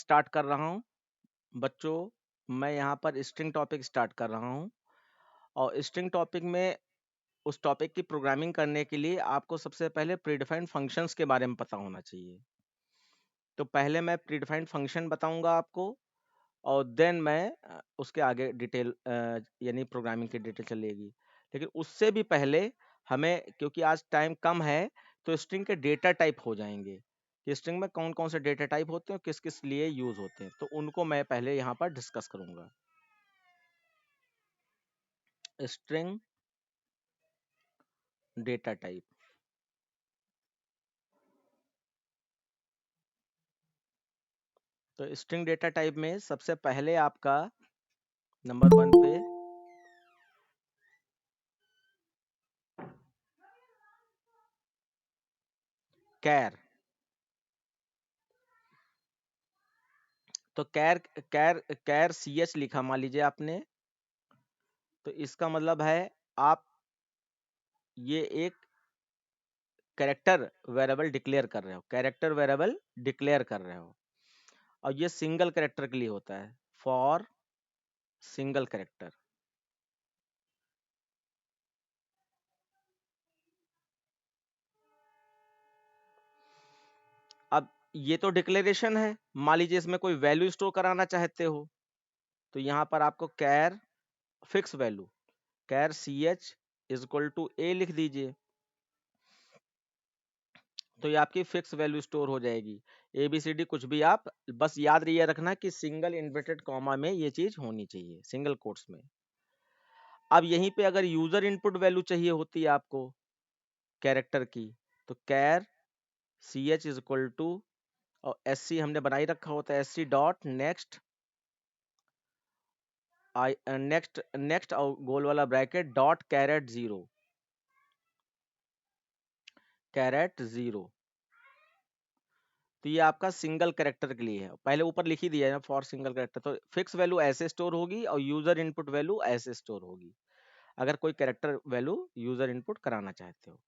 Start कर रहा हूँ बच्चों। मैं यहाँ पर स्ट्रिंग टॉपिक स्टार्ट कर रहा हूँ, और स्ट्रिंग टॉपिक में उस टॉपिक की प्रोग्रामिंग करने के लिए आपको सबसे पहले प्रीडिफाइंड फंक्शंस के बारे में पता होना चाहिए। तो पहले मैं प्रीडिफाइंड फंक्शन बताऊंगा आपको, और देन मैं उसके आगे डिटेल यानी प्रोग्रामिंग की डिटेल चलेगी। लेकिन उससे भी पहले हमें, क्योंकि आज टाइम कम है, तो स्ट्रिंग के डेटा टाइप हो जाएंगे कि स्ट्रिंग में कौन कौन से डेटा टाइप होते हैं, किस किस लिए यूज होते हैं, तो उनको मैं पहले यहाँ पर डिस्कस करूंगा। String data type. तो स्ट्रिंग डेटा टाइप में सबसे पहले आपका नंबर 1 पे कैर। तो कैर कैर कैर सी एच लिखा मान लीजिए आपने, तो इसका मतलब है आप ये एक कैरेक्टर वेरिएबल डिक्लेयर कर रहे हो, कैरेक्टर वेरिएबल डिक्लेयर कर रहे हो, और ये सिंगल कैरेक्टर के लिए होता है, फॉर सिंगल कैरेक्टर। अब ये तो डिक्लेरेशन है, मान लीजिए इसमें कोई वैल्यू स्टोर कराना चाहते हो, तो यहाँ पर आपको char fix value, char C H is equal to A लिख दीजिए, तो ये आपकी फिक्स वैल्यू स्टोर हो जाएगी। ए बी सी डी कुछ भी आप बस याद ये रखना कि सिंगल इन्वर्टेड कॉमा में ये चीज होनी चाहिए, सिंगल कोट्स में। अब यहीं पे अगर यूजर इनपुट वैल्यू चाहिए होती है आपको कैरेक्टर की, तो char C H is equal to, और एस सी हमने बनाई रखा होता है, S C dot next next next गोल वाला bracket dot caret zero, caret zero. तो ये आपका सिंगल कैरेक्टर के लिए है, पहले ऊपर लिख ही दिया है फॉर सिंगल कैरेक्टर। तो फिक्स वैल्यू ऐसे स्टोर होगी और यूजर इनपुट वैल्यू ऐसे स्टोर होगी, अगर कोई कैरेक्टर वैल्यू यूजर इनपुट कराना चाहते हो।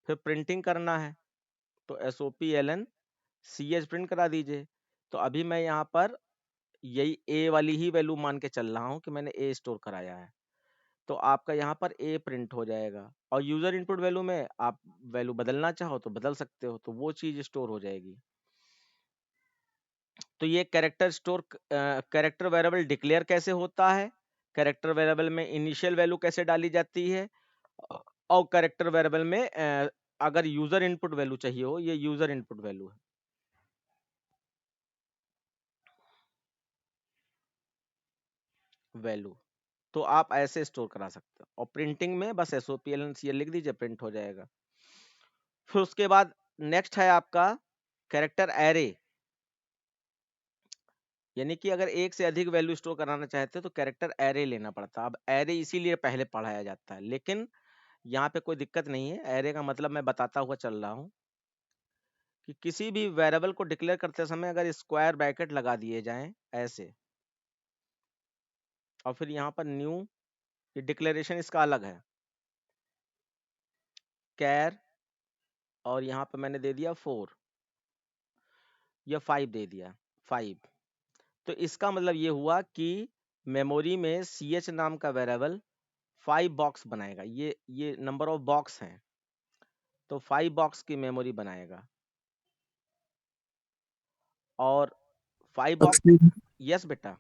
फिर प्रिंटिंग करना है, तो S O P L N C H print करा दीजिए। तो अभी मैं यहाँ पर यही ए वाली ही वैल्यू मान के चल रहा हूँ कि मैंने ए स्टोर कराया है, तो आपका यहाँ पर ए प्रिंट हो जाएगा, और यूजर इनपुट वैल्यू में आप वैल्यू बदलना चाहो तो बदल सकते हो, तो वो चीज स्टोर हो जाएगी। तो ये character store, character variable declare कैसे होता है, कैरेक्टर वेरिएबल में इनिशियल वैल्यू कैसे डाली जाती है, और कैरेक्टर वेरिएबल में अगर यूजर इनपुट वैल्यू चाहिए हो, ये यूजर इनपुट वैल्यू है। वैल्यू तो आप ऐसे स्टोर करा सकते हो, और प्रिंटिंग में बस S O P L N C L लिख दीजिए, प्रिंट हो जाएगा। फिर उसके बाद नेक्स्ट है आपका कैरेक्टर एरे, यानी कि अगर एक से अधिक वैल्यू स्टोर कराना चाहते हो तो कैरेक्टर एरे लेना पड़ता है। अब एरे इसीलिए पहले पढ़ाया जाता है, लेकिन यहाँ पे कोई दिक्कत नहीं है। एरे का मतलब मैं बताता हुआ चल रहा हूँ कि किसी भी वेरिएबल को डिक्लेयर करते समय अगर स्क्वायर ब्रैकेट लगा दिए जाएं ऐसे, और फिर यहाँ पर न्यू, ये डिक्लेरेशन इसका अलग है, कैर, और यहाँ पे मैंने दे दिया 4 या 5 दे दिया 5। तो इसका मतलब ये हुआ कि मेमोरी में सी एच नाम का वेरिएबल 5 बॉक्स बनाएगा, ये नंबर ऑफ बॉक्स हैं, तो 5 बॉक्स की मेमोरी बनाएगा, और 5 अब बॉक्स। यस बेटा।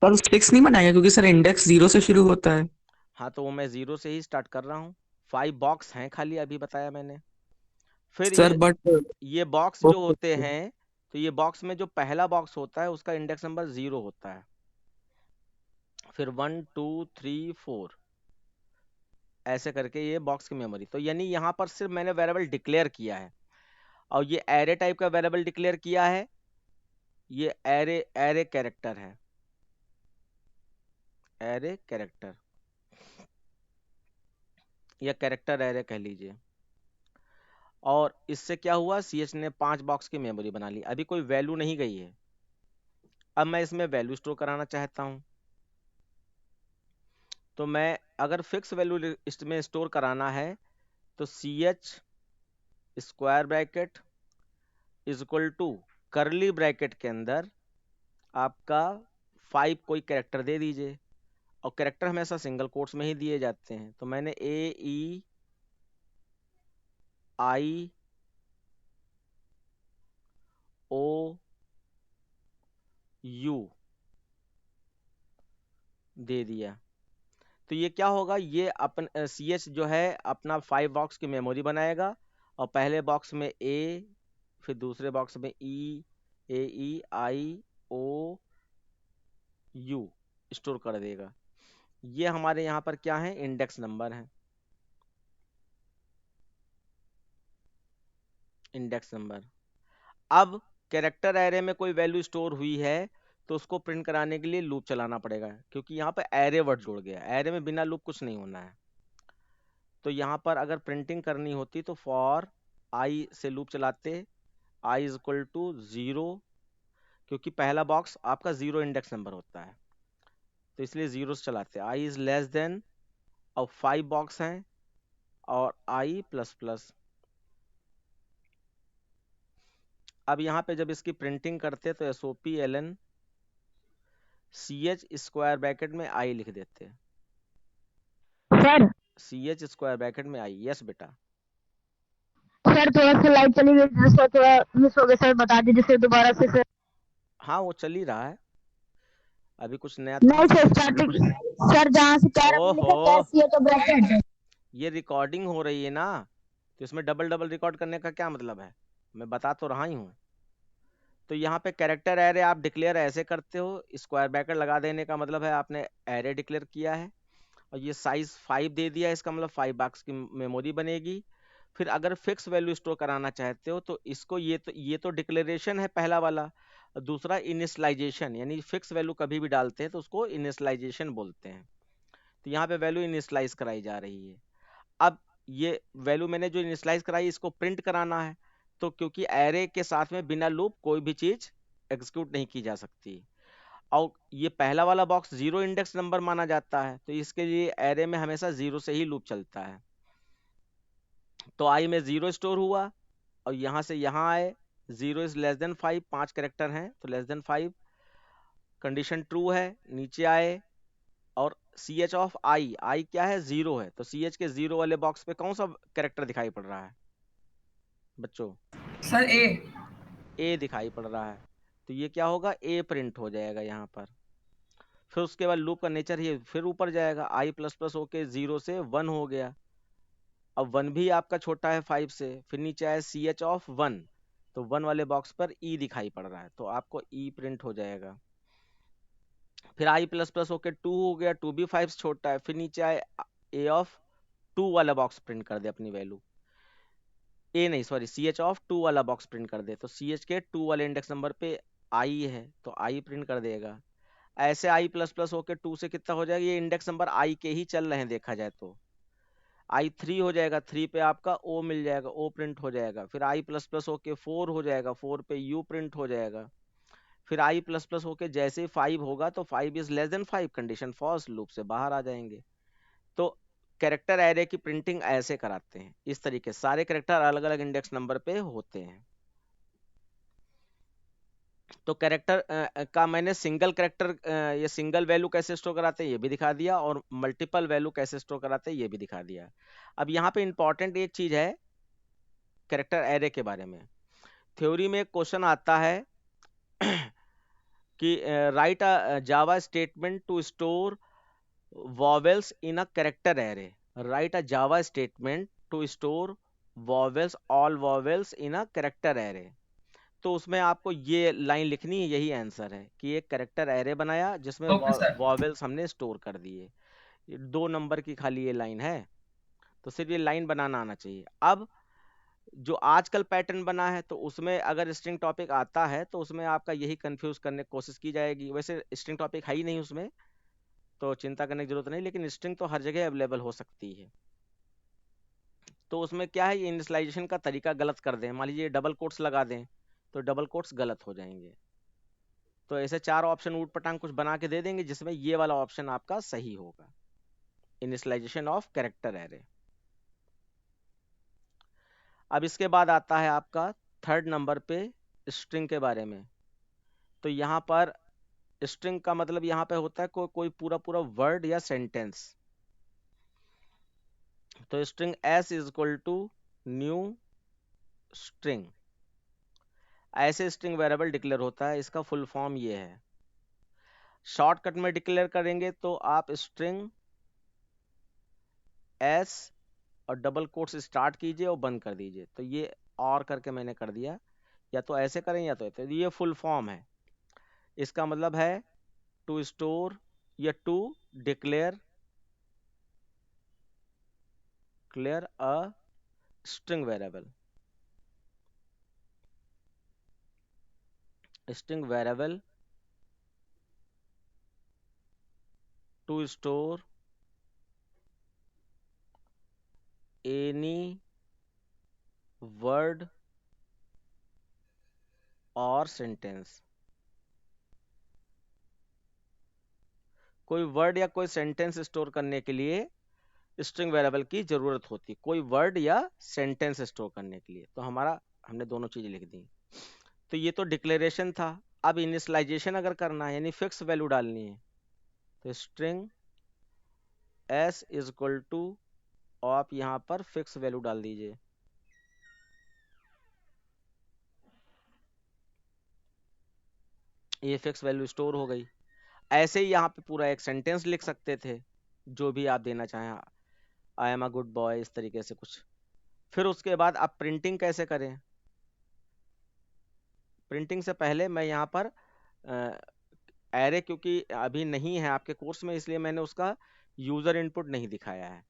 पर 6 नहीं बनाएगा क्योंकि सर इंडेक्स 0 से शुरू होता है। हाँ, तो वो मैं जीरो से ही स्टार्ट कर रहा हूँ, 5 बॉक्स हैं खाली, अभी बताया मैंने। फिर सर बट ये बॉक्स जो होते हैं, तो ये बॉक्स में जो पहला बॉक्स होता है उसका इंडेक्स नंबर 0 होता है, फिर 1 2 3 4 ऐसे करके ये बॉक्स की मेमोरी। तो यानी यहाँ पर सिर्फ मैंने वेरिएबल डिक्लेयर किया है, और ये एरे टाइप का वेरिएबल डिक्लेयर किया है, ये एरे एरे कैरेक्टर है, एरे कैरेक्टर या कैरेक्टर एरे कह लीजिए। और इससे क्या हुआ, सी एच ने 5 बॉक्स की मेमोरी बना ली, अभी कोई वैल्यू नहीं गई है। अब मैं इसमें वैल्यू स्टोर कराना चाहता हूँ, तो मैं अगर फिक्स वैल्यू इसमें स्टोर कराना है, तो C H square bracket is equal to curly bracket के अंदर आपका 5 कोई कैरेक्टर दे दीजिए, और कैरेक्टर हमेशा सिंगल कोट्स में ही दिए जाते हैं। तो मैंने AEIOU दे दिया। तो ये क्या होगा, ये अपन CH जो है अपना 5 बॉक्स की मेमोरी बनाएगा, और पहले बॉक्स में A, फिर दूसरे बॉक्स में AEIOU स्टोर कर देगा। ये हमारे यहाँ पर क्या है, इंडेक्स नंबर है, इंडेक्स नंबर। अब कैरेक्टर एरे में कोई वैल्यू स्टोर हुई है तो उसको प्रिंट कराने के लिए लूप चलाना पड़ेगा, क्योंकि यहाँ पे एरे वर्ड जुड़ गया। एरे में बिना लूप कुछ नहीं होना है। तो यहाँ पर अगर प्रिंटिंग करनी होती तो फॉर आई से लूप चलाते, i इज इक्वल टू 0, क्योंकि पहला बॉक्स आपका 0 इंडेक्स नंबर होता है, तो इसलिए 0 से चलाते। i इज लेस देन, अब 5 बॉक्स हैं, और i प्लस प्लस। अब यहाँ पे जब इसकी प्रिंटिंग करते तो SOPLN CH स्क्वायर ब्रैकेट में i लिख देते। सर CH स्क्वायर ब्रैकेट में i। यस बेटा। सर थोड़ा सा लाइट चली गई थी, सर थोड़ा मिस हो गया, सर बता दीजिए सर दोबारा से सर। हाँ वो चल ही रहा है, अभी कुछ नया नहीं थोड़ी सर ना। स्टार्टिंग, सर जहाँ से कैरेक्टर ओहो, लिखा कैसी है तो ब्रैकेट। ये रिकॉर्डिंग हो रही है ना, तो इसमें डबल डबल रिकॉर्ड करने का क्या मतलब है, मैं बता तो रहा ही हूँ। तो यहाँ पे कैरेक्टर एरे आप डिक्लेयर ऐसे करते हो, स्क्वायर ब्रैकेट लगा देने का मतलब है आपने एरे डिक्लेयर किया है, और ये साइज 5 दे दिया, इसका मतलब 5 बॉक्स की मेमोरी बनेगी। फिर अगर फिक्स वैल्यू स्टोर कराना चाहते हो तो इसको, ये तो डिक्लेरेशन है पहला वाला। दूसरा इनिशलाइजेशन, यानी फिक्स वैल्यू कभी भी डालते हैं तो उसको इनिशलाइजेशन बोलते हैं। तो यहाँ पे वैल्यू इनिशलाइज कराई जा रही है। अब ये वैल्यू मैंने जो इनिशलाइज कराई, इसको प्रिंट कराना है, तो क्योंकि एरे के साथ में बिना लूप कोई भी चीज एग्जीक्यूट नहीं की जा सकती, और ये पहला वाला बॉक्स 0 इंडेक्स नंबर माना जाता है, तो इसके लिए एरे में हमेशा 0 से ही लूप चलता है। तो आई में 0 स्टोर हुआ, और यहां से यहां आए, 0 इज लेस देन 5, 5 कैरेक्टर हैं तो लेस देन 5, कंडीशन ट्रू है, नीचे आए, और सी एच ऑफ आई, आई क्या है, 0 है, तो सी एच के 0 वाले बॉक्स पे कौन सा कैरेक्टर दिखाई पड़ रहा है बच्चों? सर ए। ए दिखाई पड़ रहा है, तो ये क्या होगा, ए प्रिंट हो जाएगा यहाँ पर। फिर उसके बाद लूप का नेचर ही फिर ऊपर जाएगा, आई प्लस प्लस होके 0 से 1 हो गया, अब 1 भी आपका छोटा है 5 से, फिर नीचे आया सी एच ऑफ 1, तो 1 वाले बॉक्स पर ई दिखाई पड़ रहा है, तो आपको ई प्रिंट हो जाएगा। फिर आई प्लस प्लस होके 2 हो गया, 2 भी 5 से छोटा है, फिर नीचे आए ए ऑफ 2 वाला बॉक्स प्रिंट कर दे अपनी वैल्यू, ए नहीं सॉरी, सी एच ऑफ 2 वाला बॉक्स प्रिंट कर दे, तो सी एच के 2 वाले इंडेक्स नंबर पे आई है तो आई प्रिंट कर देगा। ऐसे आई प्लस प्लस होके 2 से कितना हो जाएगा, ये इंडेक्स नंबर आई के ही चल रहे हैं देखा जाए तो, आई 3 हो जाएगा, 3 पे आपका ओ मिल जाएगा, ओ प्रिंट हो जाएगा। फिर आई प्लस प्लस होके 4 हो जाएगा, 4 पे यू प्रिंट हो जाएगा। फिर आई प्लस प्लस होके जैसे ही 5 होगा तो 5 is less than 5, condition false, loop से बाहर आ जाएंगे। तो कैरेक्टर एरे की प्रिंटिंग ऐसे कराते हैं, इस तरीके सारे कैरेक्टर अलग अलग इंडेक्स नंबर पे होते हैं। तो कैरेक्टर का मैंने सिंगल कैरेक्टर ये सिंगल वैल्यू कैसे स्टोर कराते हैं ये भी दिखा दिया, और मल्टीपल वैल्यू कैसे स्टोर कराते हैं ये भी दिखा दिया। अब यहाँ पे इंपॉर्टेंट एक चीज है कैरेक्टर एरे के बारे में। थ्योरी में एक क्वेश्चन आता है कि write a Java statement to store vowels in a character array. Write a Java statement to store vowels, all vowels in a character array. तो उसमें आपको ये लाइन लिखनी है, यही आंसर है कि एक कैरेक्टर एरे बनाया जिसमें ओके सर। वॉवेल्स हमने स्टोर कर दिए। ये 2 नंबर की खाली ये लाइन है, तो सिर्फ ये लाइन बनाना आना चाहिए। अब जो आजकल पैटर्न बना है तो उसमें अगर स्ट्रिंग टॉपिक आता है तो उसमें आपका यही कंफ्यूज करने की कोशिश की जाएगी। वैसे स्ट्रिंग टॉपिक है ही नहीं उसमें, तो चिंता करने की जरूरत नहीं, लेकिन स्ट्रिंग तो हर जगह अवेलेबल हो सकती है। तो उसमें क्या है, ये इनिशियलाइजेशन का तरीका गलत कर दें, मान लीजिए डबल कोट्स लगा दें तो डबल कोट्स गलत हो जाएंगे। तो ऐसे 4 ऑप्शन ऊट पटांग कुछ बना के दे देंगे जिसमें ये वाला ऑप्शन आपका सही होगा, इनिशियलाइजेशन ऑफ कैरेक्टर एरे। अब इसके बाद आता है आपका थर्ड नंबर पे स्ट्रिंग के बारे में। तो यहाँ पर स्ट्रिंग का मतलब यहाँ पे होता है कोई पूरा पूरा वर्ड या सेंटेंस। तो string S is equal to new string, ऐसे स्ट्रिंग वेरिएबल डिक्लेयर होता है। इसका फुल फॉर्म ये है। शॉर्टकट में डिक्लेयर करेंगे तो आप स्ट्रिंग एस और डबल कोट्स स्टार्ट कीजिए और बंद कर दीजिए। तो ये और करके मैंने कर दिया, या तो ऐसे करें या तो ये फुल फॉर्म है। इसका मतलब है टू स्टोर या to declare clear a string variable. String variable to store any word और सेंटेंस। कोई वर्ड या कोई सेंटेंस स्टोर करने के लिए स्ट्रिंग वेरिएबल की जरूरत होती है, कोई वर्ड या सेंटेंस स्टोर करने के लिए। तो हमने दोनों चीजें लिख दी। तो ये तो डिक्लेरेशन था। अब इनिशियलाइजेशन अगर करना है, यानी फिक्स वैल्यू डालनी है, तो string S is equal to, आप यहां पर फिक्स वैल्यू डाल दीजिए। ये फिक्स वैल्यू स्टोर हो गई। ऐसे ही यहाँ पे पूरा एक सेंटेंस लिख सकते थे, जो भी आप देना चाहें, I am a good boy, इस तरीके से कुछ। फिर उसके बाद आप प्रिंटिंग कैसे करें। प्रिंटिंग से पहले मैं यहाँ पर एरे, क्योंकि अभी नहीं है आपके कोर्स में, इसलिए मैंने उसका यूजर इनपुट नहीं दिखाया है।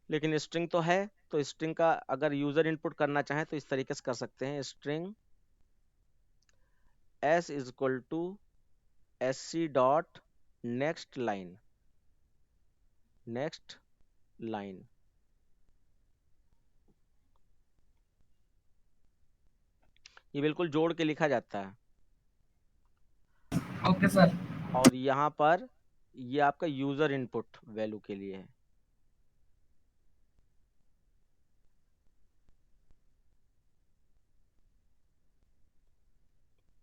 लेकिन स्ट्रिंग तो है, तो स्ट्रिंग का अगर यूजर इनपुट करना चाहें तो इस तरीके से कर सकते हैं। String S is equal to sc dot next line, next line. ये बिल्कुल जोड़ के लिखा जाता है। Okay sir. और यहाँ पर ये आपका यूजर इनपुट वैल्यू के लिए है।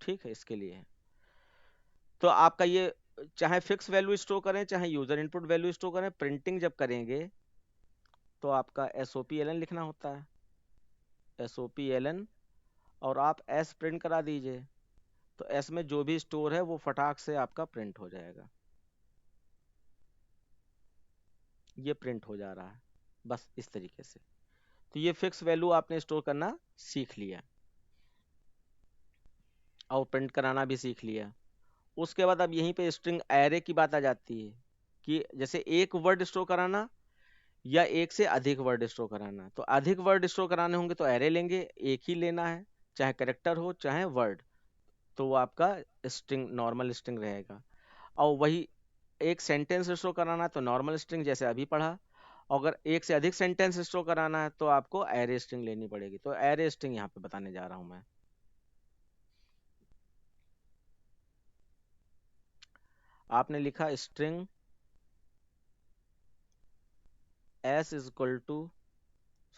ठीक है, इसके लिए है। तो आपका ये चाहे फिक्स वैल्यू स्टोर करें, चाहे यूजर इनपुट वैल्यू स्टोर करें, प्रिंटिंग जब करेंगे तो आपका SOPLN लिखना होता है, SOPLN, और आप S प्रिंट करा दीजिए। तो S में जो भी स्टोर है वो फटाक से आपका प्रिंट हो जाएगा। ये प्रिंट हो जा रहा है, बस इस तरीके से। तो ये फिक्स वैल्यू आपने स्टोर करना सीख लिया और प्रिंट कराना भी सीख लिया। उसके बाद अब यहीं पे स्ट्रिंग एरे की बात आ जाती है, कि जैसे एक वर्ड स्टोर कराना या एक से अधिक वर्ड स्टोर कराना। तो अधिक वर्ड स्टोर कराने होंगे तो एरे लेंगे, एक ही लेना है, चाहे कैरेक्टर हो चाहे वर्ड, तो वो आपका स्ट्रिंग, नॉर्मल स्ट्रिंग रहेगा। और वही एक सेंटेंस स्टोर कराना है तो नॉर्मल स्ट्रिंग, जैसे अभी पढ़ा। अगर एक से अधिक सेंटेंस स्टोर कराना है तो आपको एरे स्ट्रिंग लेनी पड़ेगी। तो एरे स्ट्रिंग यहाँ पे बताने जा रहा हूं मैं। आपने लिखा string S is equal to,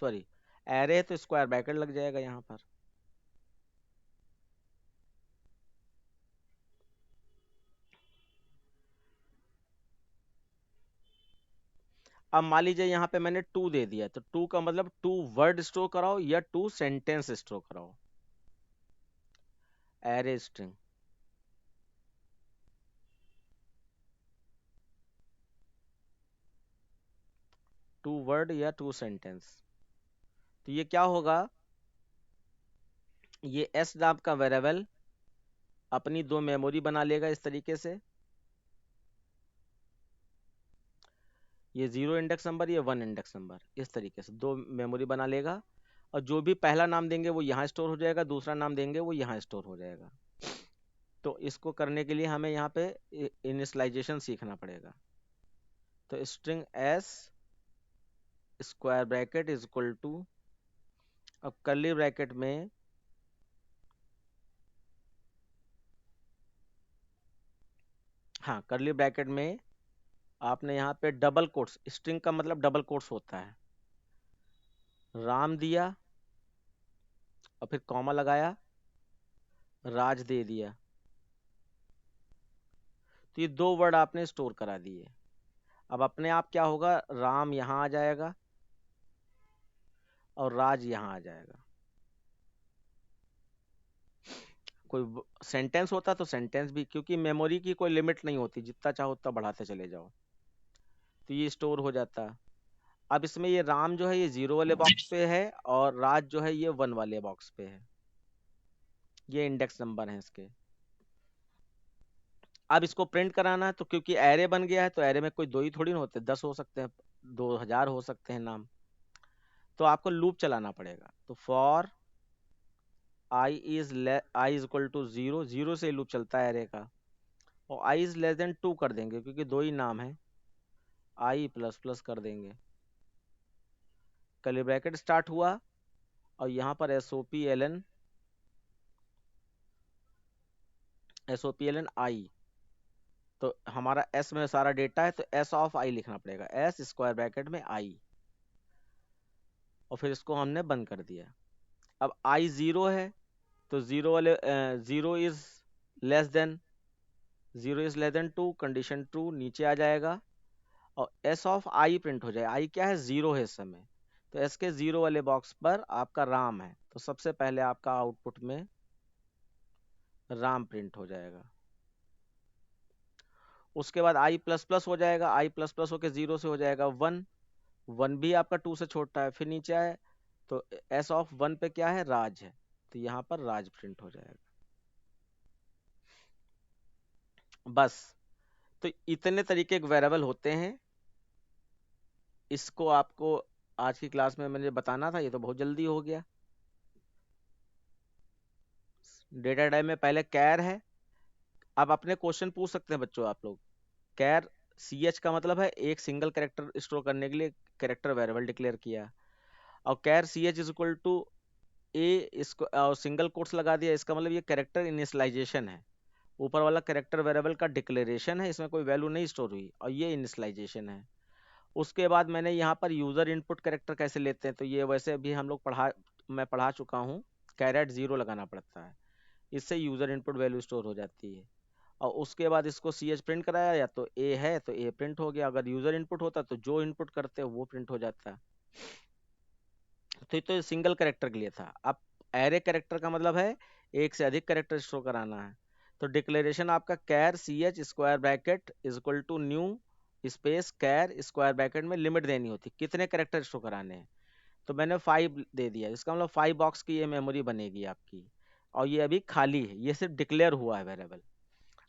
sorry, array है तो स्क्वायर ब्रैकेट लग जाएगा यहाँ पर। अब मान लीजिए यहाँ पे मैंने 2 दे दिया, तो 2 का मतलब 2 वर्ड स्टोर कराओ या 2 सेंटेंस स्टोर कराओ। एरे स्ट्रिंग, 2 वर्ड या 2 सेंटेंस। तो ये क्या होगा, ये एस नाम का वेरिएबल अपनी 2 मेमोरी बना लेगा इस तरीके से। ये 0 इंडेक्स नंबर, ये 1 इंडेक्स नंबर, इस तरीके से 2 मेमोरी बना लेगा। और जो भी पहला नाम देंगे वो यहाँ स्टोर हो जाएगा, दूसरा नाम देंगे वो यहाँ स्टोर हो जाएगा। तो इसको करने के लिए हमें यहाँ पे इनिशियलाइजेशन सीखना पड़ेगा। तो string S square bracket is equal to, अब कर्ली ब्रैकेट में हाँ, कर्ली ब्रैकेट में आपने यहाँ पे डबल कोट्स, स्ट्रिंग का मतलब डबल कोट्स होता है, राम दिया और फिर कॉमा लगाया, राज दे दिया। तो ये 2 वर्ड आपने स्टोर करा दिए। अब अपने आप क्या होगा, राम यहाँ आ जाएगा और राज यहाँ आ जाएगा। कोई सेंटेंस होता तो सेंटेंस भी, क्योंकि मेमोरी की कोई लिमिट नहीं होती, जितना चाहो उतना बढ़ाते चले जाओ, तो ये स्टोर हो जाता। अब इसमें ये राम जो है ये 0 वाले बॉक्स पे है और राज जो है ये 1 वाले बॉक्स पे है। ये इंडेक्स नंबर है इसके। अब इसको प्रिंट कराना है, तो क्योंकि एरे बन गया है तो एरे में कोई 2 ही थोड़ी ना होते, 10 हो सकते हैं, 2000 हो सकते हैं नाम। तो आपको लूप चलाना पड़ेगा। तो for i is equal to 0, 0 से लूप चलता है एरे का, और i इज लेस देन 2 कर देंगे क्योंकि 2 ही नाम है, i प्लस प्लस कर देंगे। कर्ली ब्रैकेट स्टार्ट हुआ और यहाँ पर SOPLN i, तो हमारा s में सारा डेटा है तो s ऑफ i लिखना पड़ेगा, s स्क्वायर ब्रैकेट में i, और फिर इसको हमने बंद कर दिया। अब i 0 है तो 0 वाले 0 is less then 2, condition true, नीचे आ जाएगा और s ऑफ i प्रिंट हो जाए। i क्या है, 0 है इस समय, तो s के 0 वाले बॉक्स पर आपका राम है, तो सबसे पहले आपका आउटपुट में राम प्रिंट हो जाएगा। उसके बाद i प्लस प्लस हो जाएगा, i प्लस प्लस होकर 0 से हो जाएगा 1, 1 भी आपका 2 से छोटा है, फिर नीचे आए तो s ऑफ 1 पे क्या है, राज है, तो यहाँ पर राज प्रिंट हो जाएगा। बस, तो इतने तरीके के वेरिएबल होते हैं। इसको आपको आज की क्लास में मुझे बताना था, ये तो बहुत जल्दी हो गया। डेटा टाइप में पहले कैर है। अब अपने क्वेश्चन पूछ सकते हैं बच्चों आप लोग, कैर CH का मतलब है एक सिंगल कैरेक्टर स्टोर करने के लिए कैरेक्टर वेरिएबल डिक्लेयर किया, और कैर CH इज इक्वल टू ए, इसको और सिंगल कोट्स लगा दिया, इसका मतलब ये कैरेक्टर इनिशियलाइजेशन है, ऊपर वाला कैरेक्टर वेरिएबल का डिक्लेरेशन है, इसमें कोई वैल्यू नहीं स्टोर हुई और ये इनिशियलाइजेशन है। उसके बाद मैंने यहाँ पर यूजर इनपुट कैरेक्टर कैसे लेते हैं, तो ये वैसे भी हम लोग मैं पढ़ा चुका हूँ, कैरेट 0 लगाना पड़ता है, इससे यूजर इनपुट वैल्यू स्टोर हो जाती है। और उसके बाद इसको CH प्रिंट कराया, या तो A है तो A प्रिंट हो गया, अगर यूजर इनपुट होता तो जो इनपुट करते वो प्रिंट हो जाता। तो ये तो सिंगल कैरेक्टर के लिए था। अब एरे कैरेक्टर का मतलब है एक से अधिक कैरेक्टर स्टोर कराना है, तो डिक्लेरेशन आपका char CH square bracket is equal to new space char square bracket में लिमिट देनी होती कितने कैरेक्टर स्टोर कराने हैं, तो मैंने 5 दे दिया, इसका मतलब 5 बॉक्स की ये मेमोरी बनेगी आपकी, और ये अभी खाली है, ये सिर्फ डिक्लेयर हुआ है वेरिएबल।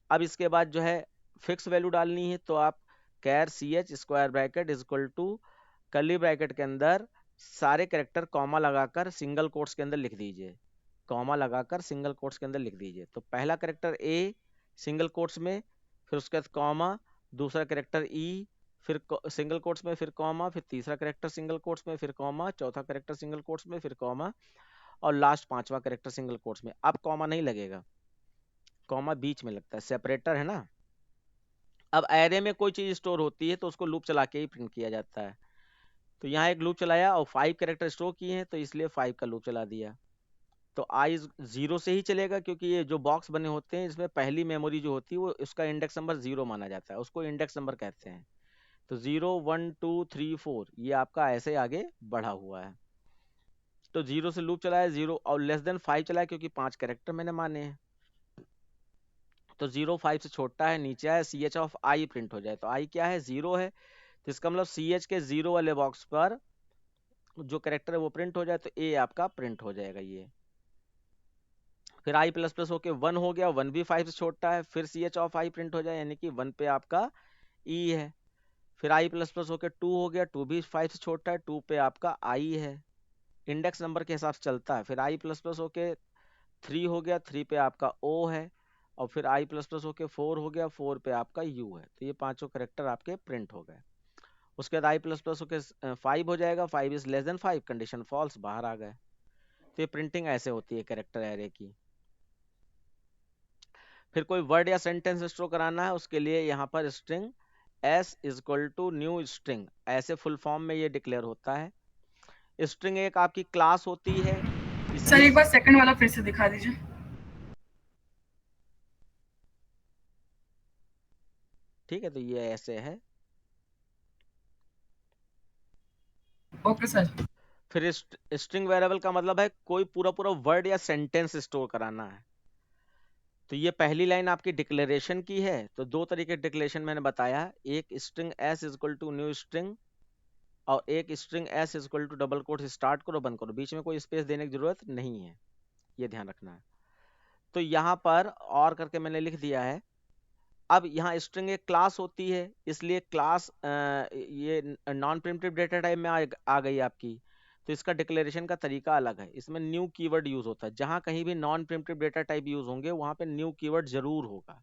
अब इसके बाद जो है फिक्स वैल्यू डालनी है, तो आप char CH square bracket is equal to curly bracket के अंदर सारे कैरेक्टर कॉमा लगाकर सिंगल कोट्स के अंदर लिख दीजिए, कॉमा लगाकर सिंगल कोट्स के अंदर लिख दीजिए। तो पहला कैरेक्टर A सिंगल कोट्स में, फिर उसके बाद कॉमा, दूसरा कैरेक्टर E, फिर सिंगल कोट्स में, फिर कॉमा, फिर तीसरा कैरेक्टर सिंगल कोट्स में, फिर कॉमा, चौथा कैरेक्टर सिंगल कोट्स में, फिर कॉमा, और लास्ट 5वां कैरेक्टर सिंगल कोट्स में। अब कॉमा नहीं लगेगा, कॉमा बीच में लगता है, सेपरेटर है ना। अब एरे में कोई चीज स्टोर होती है तो उसको लूप चला के ही प्रिंट किया जाता है, तो यहाँ एक लूप चलाया और 5 कैरेक्टर स्टोर किए हैं तो इसलिए 5 का लूप चला दिया। तो i 0 से ही चलेगा, क्योंकि ये जो बॉक्स बने होते हैं इसमें पहली मेमोरी जो होती है वो उसका इंडेक्स नंबर 0 माना जाता है, उसको इंडेक्स नंबर कहते हैं। तो 0 1 2 3 4 ये आपका ऐसे आगे बढ़ा हुआ है। तो 0 से लूप चलाया, 0 और लेस देन 5 चलाया क्योंकि 5 कैरेक्टर मैंने माने हैं, तो 0 5 से छोटा है, नीचे आया CH ऑफ i प्रिंट हो जाए, तो i क्या है, 0 है, तो इसका मतलब CH के 0 वाले बॉक्स पर जो कैरेक्टर है वो प्रिंट हो जाए, तो A आपका प्रिंट हो जाएगा ये। फिर i प्लस प्लस होके 1 हो गया, 1 भी 5 से छोटा है, फिर CH ऑफ i प्रिंट हो जाए, यानी कि 1 पे आपका E है। फिर i प्लस प्लस होके 2 हो गया, 2 भी 5 से छोटा है, 2 पे आपका I है, इंडेक्स नंबर के हिसाब से चलता है। फिर i प्लस प्लस होके 3 हो गया, 3 पे आपका O है, और फिर i प्लस प्लस होके 4 हो गया, 4 पे आपका U है, तो ये पांचों कैरेक्टर आपके प्रिंट हो गए। उसके बाद i प्लस प्लस होके 5 हो जाएगा, 5 is less than 5, condition false, बाहर आ गए। तो ये प्रिंटिंग ऐसे होती है कैरेक्टर एरे की। फिर कोई वर्ड या सेंटेंस स्टोर कराना है, उसके लिए यहाँ पर string s is equal to new string, ऐसे फुल फॉर्म में ये डिक्लेयर होता है। स्ट्रिंग एक आपकी क्लास होती है। सर एक बार सेकंड वाला फिर से दिखा दीजिए। ठीक है, तो ये ऐसे है। Okay sir. फिर स्ट्रिंग वेरिएबल का मतलब है कोई पूरा पूरा वर्ड या सेंटेंस स्टोर कराना है। तो ये पहली लाइन आपकी डिक्लेरेशन की है। तो दो तरीके डिक्लेरेशन मैंने बताया, एक string S is equal to new string, और एक string S is equal to double quote start करो बंद करो, बीच में कोई स्पेस देने की जरूरत नहीं है, ये ध्यान रखना है। तो यहाँ पर और करके मैंने लिख दिया है। अब यहाँ स्ट्रिंग एक क्लास होती है, इसलिए क्लास ये नॉन प्रिमिटिव डेटा टाइप में आ गई आपकी। तो इसका डिक्लेरेशन का तरीका अलग है, इसमें न्यू कीवर्ड यूज होता है। जहां कहीं भी non primitive data type use होंगे वहां पे न्यू कीवर्ड जरूर होगा।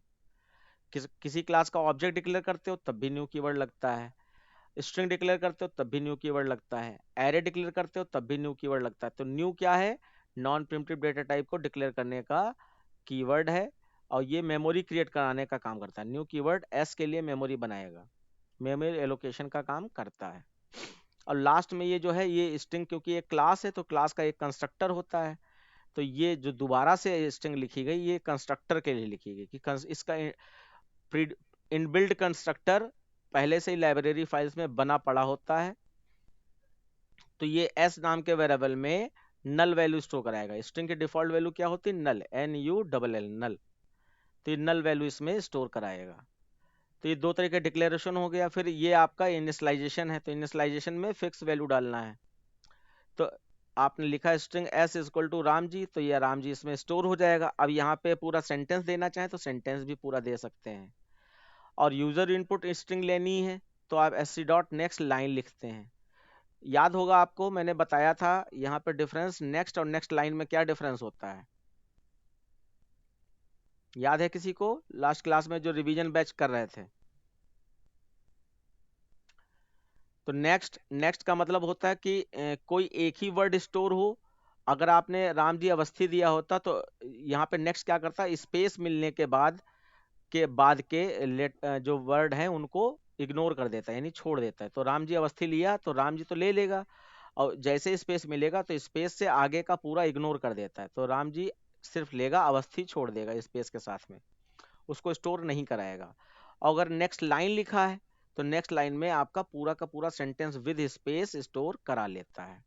किसी क्लास का ऑब्जेक्ट डिक्लेयर करते हो तब भी न्यू कीवर्ड लगता है, स्ट्रिंग डिक्लेयर करते हो तब भी न्यू कीवर्ड लगता है, एरे डिक्लेयर करते हो तब भी न्यू कीवर्ड लगता है। तो न्यू क्या है? नॉन प्रिमिटिव डेटा टाइप को डिक्लेयर करने का कीवर्ड है, और ये मेमोरी क्रिएट कराने का काम करता है। न्यू कीवर्ड एस के लिए मेमोरी बनाएगा, मेमोरी एलोकेशन का काम करता है। और लास्ट में ये जो है ये स्ट्रिंग, क्योंकि ये क्लास है तो क्लास का एक कंस्ट्रक्टर होता है। तो ये जो दोबारा से स्ट्रिंग लिखी गई ये कंस्ट्रक्टर के लिए लिखी गई कि इसका इनबिल्ट कंस्ट्रक्टर पहले से ही लाइब्रेरी फाइल्स में बना पड़ा होता है। तो ये एस नाम के वेरिएबल में नल वैल्यू स्टोर कराएगा। स्ट्रिंग की डिफॉल्ट वैल्यू क्या होती है? नल, NULL, नल। तो ये नल वैल्यू इसमें स्टोर कराएगा। तो ये दो तरह का डिक्लेरेशन हो गया। फिर ये आपका इनिशियलाइजेशन है, तो इनिशियलाइजेशन में फिक्स वैल्यू डालना है। तो आपने लिखा string S equal to Ram ji, तो ये राम जी इसमें स्टोर हो जाएगा। अब यहाँ पे पूरा सेंटेंस देना चाहे तो सेंटेंस भी पूरा दे सकते हैं। और यूजर इनपुट स्ट्रिंग लेनी है तो आप sc.next लाइन लिखते हैं। याद होगा आपको, मैंने बताया था यहाँ पे डिफरेंस नेक्स्ट और नेक्स्ट लाइन में क्या डिफरेंस होता है, याद है किसी को? लास्ट क्लास में जो रिवीजन बैच कर रहे थे। तो नेक्स्ट का मतलब होता है कि कोई एक ही वर्ड स्टोर हो। अगर आपने राम जी अवस्थी दिया होता तो यहाँ पे नेक्स्ट क्या करता है, स्पेस मिलने के बाद के जो वर्ड है उनको इग्नोर कर देता है, यानी छोड़ देता है। तो राम जी अवस्थी लिया तो राम जी तो ले लेगा, और जैसे स्पेस मिलेगा तो स्पेस से आगे का पूरा इग्नोर कर देता है। तो राम जी सिर्फ लेगा, अवस्थी छोड़ देगा स्पेस के साथ में, उसको स्टोर नहीं कराएगा। अगर नेक्स्ट लाइन लिखा है तो नेक्स्ट लाइन में आपका पूरा का पूरा सेंटेंस विद स्पेस स्टोर करा लेता है।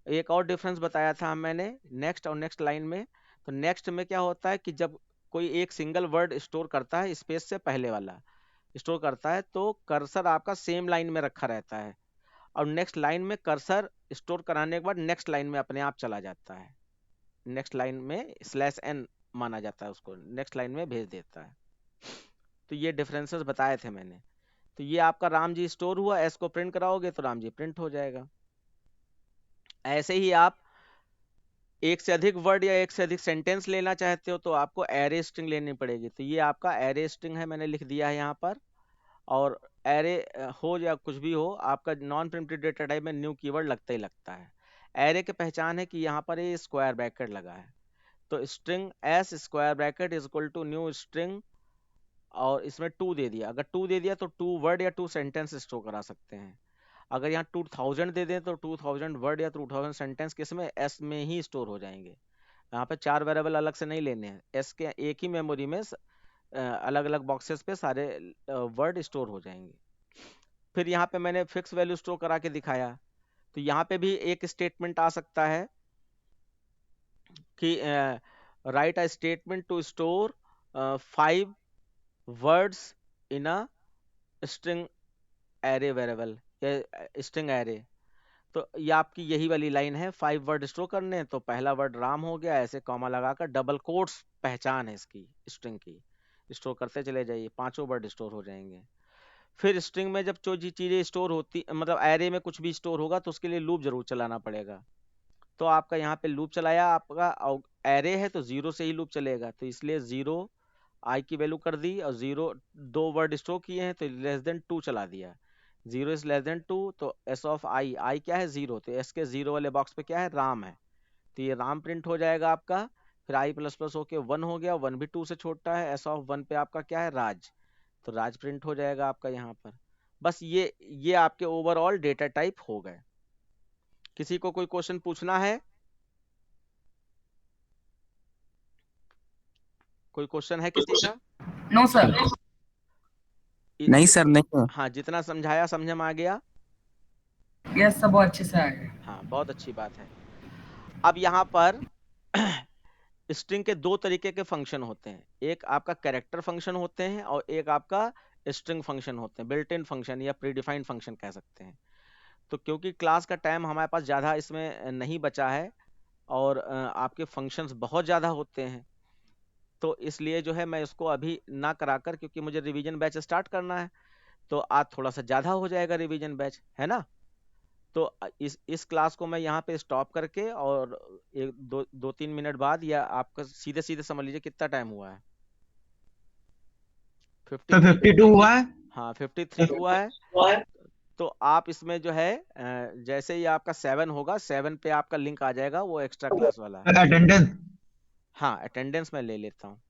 एक और डिफरेंस बताया था मैंने नेक्स्ट और नेक्स्ट लाइन में। तो नेक्स्ट में क्या होता है कि जब कोई एक सिंगल वर्ड स्टोर करता है, स्पेस से पहले वाला स्टोर करता है, तो कर्सर आपका सेम लाइन में रखा रहता है। और नेक्स्ट लाइन में कर्सर स्टोर कराने के बाद नेक्स्ट लाइन में अपने आप चला जाता है, नेक्स्ट लाइन में /n माना जाता है, उसको नेक्स्ट लाइन में भेज देता है। तो ये डिफरेंसेस बताए थे मैंने। तो ये आपका राम जी स्टोर हुआ, एस को प्रिंट कराओगे तो राम जी प्रिंट हो जाएगा। ऐसे ही आप एक से अधिक वर्ड या एक से अधिक सेंटेंस लेना चाहते हो तो आपको एरे स्ट्रिंग लेनी पड़ेगी। तो ये आपका एरे स्ट्रिंग है, मैंने लिख दिया है यहाँ पर। और एरे हो या कुछ भी हो, आपका नॉन प्रिमिटिव डेटा टाइप में न्यू कीवर्ड लगता ही लगता है। एरे की पहचान है कि यहाँ पर ये स्क्वायर ब्रैकेट लगा है। तो string S square bracket is equal to new string, और इसमें 2 दे दिया। अगर 2 दे दिया तो 2 वर्ड या 2 सेंटेंस स्टोर करा सकते हैं। अगर यहाँ 2000 दे दें तो 2000 वर्ड या 2000 सेंटेंस किसमें? एस में ही स्टोर हो जाएंगे। यहाँ पे 4 वेरिएबल अलग से नहीं लेने हैं, एस के एक ही मेमोरी में अलग अलग बॉक्सेस पे सारे वर्ड स्टोर हो जाएंगे। फिर यहाँ पे मैंने फिक्स वैल्यू स्टोर करा के दिखाया। तो यहाँ पे भी एक स्टेटमेंट आ सकता है कि write a statement to store 5 words in a string array variable या स्ट्रिंग एरे। तो ये आपकी यही वाली लाइन है, 5 वर्ड स्टोर करने हैं। तो पहला वर्ड राम हो गया, ऐसे कॉमा लगाकर डबल कोट्स पहचान है इसकी स्ट्रिंग की, स्टोर करते चले जाइए, 5 वर्ड स्टोर हो जाएंगे। फिर स्ट्रिंग में जब जो चीजें स्टोर होती, मतलब एरे में कुछ भी स्टोर होगा तो उसके लिए लूप जरूर चलाना पड़ेगा। तो आपका यहाँ पे लूप चलाया, आपका एरे है तो 0 से ही लूप चलेगा। तो इसलिए 0 आई की वैल्यू कर दी, और 0 2 वर्ड स्टोर किए हैं तो <2 चला दिया। 0 इज <2 तो एस ऑफ आई क्या है? 0। तो एस के 0 वाले बॉक्स पे क्या है? राम है। तो ये राम प्रिंट हो जाएगा आपका। फिर आई प्लस प्लस होके 1 हो गया, 1 भी 2 से छोटा है। एस ऑफ 1 पे आपका क्या है? राज। तो राज प्रिंट हो जाएगा आपका यहाँ पर। बस ये आपके ओवरऑल डेटा टाइप हो गए। किसी को कोई क्वेश्चन पूछना है? कोई क्वेश्चन है किसी का? No sir. नहीं सर नहीं। हाँ, जितना समझाया समझ में आ गया? यस सर, बहुत अच्छे से आ गए। हाँ, बहुत अच्छी बात है। अब यहाँ पर स्ट्रिंग के दो तरीके के फंक्शन होते हैं, एक आपका कैरेक्टर फंक्शन होते हैं और एक आपका स्ट्रिंग फंक्शन होते हैं, बिल्ट इन फंक्शन या प्रीडिफाइंड फंक्शन कह सकते हैं। तो क्योंकि क्लास का टाइम हमारे पास ज़्यादा इसमें नहीं बचा है और आपके फंक्शंस बहुत ज़्यादा होते हैं, तो इसलिए जो है मैं इसको अभी ना कराकर, क्योंकि मुझे रिवीजन बैच स्टार्ट करना है, तो आज थोड़ा सा ज़्यादा हो जाएगा रिवीजन बैच, है ना? तो इस क्लास को मैं यहाँ पे स्टॉप करके और एक दो तीन मिनट बाद, या आपका सीधे सीधे समझ लीजिए कितना टाइम हुआ है, 53। 52 हुआ है। हाँ, 53 हुआ है। तो आप इसमें जो है जैसे ही आपका 7 होगा, 7 पे आपका लिंक आ जाएगा, वो एक्स्ट्रा क्लास वाला है। अटेंडेंस। हाँ, अटेंडेंस मैं ले लेता हूँ।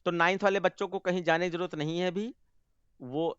तो 9th वाले बच्चों को कहीं जाने की जरूरत नहीं है अभी, वो